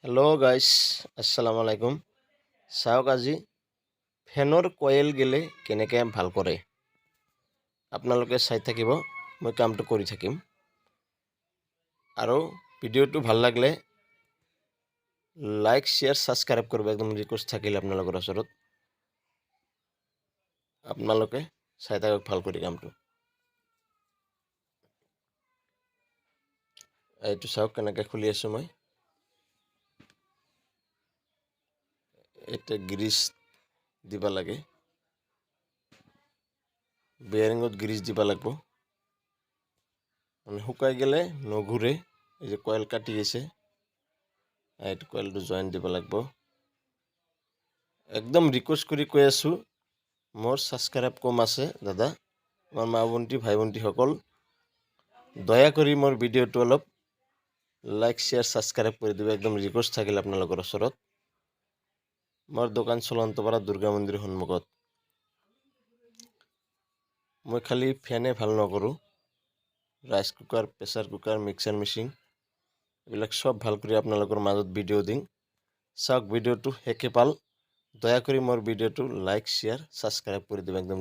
Hello' গাইছ, আসসালামু আলাইকুম। চাওক আজি ফেনৰ কয়েল গেলে কেনেকৈ ভাল কৰে আপোনালোকে চাই থাকিব, মই কামটো কৰি থাকিম। আৰু ভিডিঅ'টো ভাল লাগিলে লাইক শ্বেয়াৰ ছাবস্ক্ৰাইব কৰিব, একদম ৰিকুৱেষ্ট থাকিলে আপোনালোকৰ ওচৰত। আপোনালোকে চাই থাকক ভাল কৰি কামটো। এইটো চাওক কেনেকৈ খুলি আছোঁ মই। এটা গ্ৰীজ দিব লাগে, বেয়াৰিঙত গ্ৰীজ দিব লাগিব, মানে শুকাই গেলে নঘূৰে। এই যে কয়েল কাটি আছে, এইটো কয়েলটো জইন দিব লাগিব। একদম ৰিকুৱেষ্ট কৰি কৈ আছোঁ, মোৰ ছাবস্ক্ৰাইব কম আছে দাদা, আমাৰ মা ভণ্টি ভাই ভণ্টিসকল, দয়া কৰি মোৰ ভিডিঅ'টো অলপ লাইক শ্বেয়াৰ ছাবস্ক্ৰাইব কৰি দিব, একদম ৰিকুৱেষ্ট থাকিল আপোনালোকৰ ওচৰত। মোৰ দোকান চলন্তপাৰা দুৰ্গা মন্দিৰ সন্মুখত। মই খালি ফেনে ভাল নকৰোঁ, rice cooker, pressure cooker, mixer machine এইবিলাক সব ভাল কৰি আপোনালোকৰ মাজত ভিডিঅ' দিম। চাওক ভিডিঅ'টো শেষে পাল, দয়া কৰি মোৰ ভিডিঅ'টো লাইক শ্বেয়াৰ ছাবস্ক্ৰাইব কৰি দিব, একদম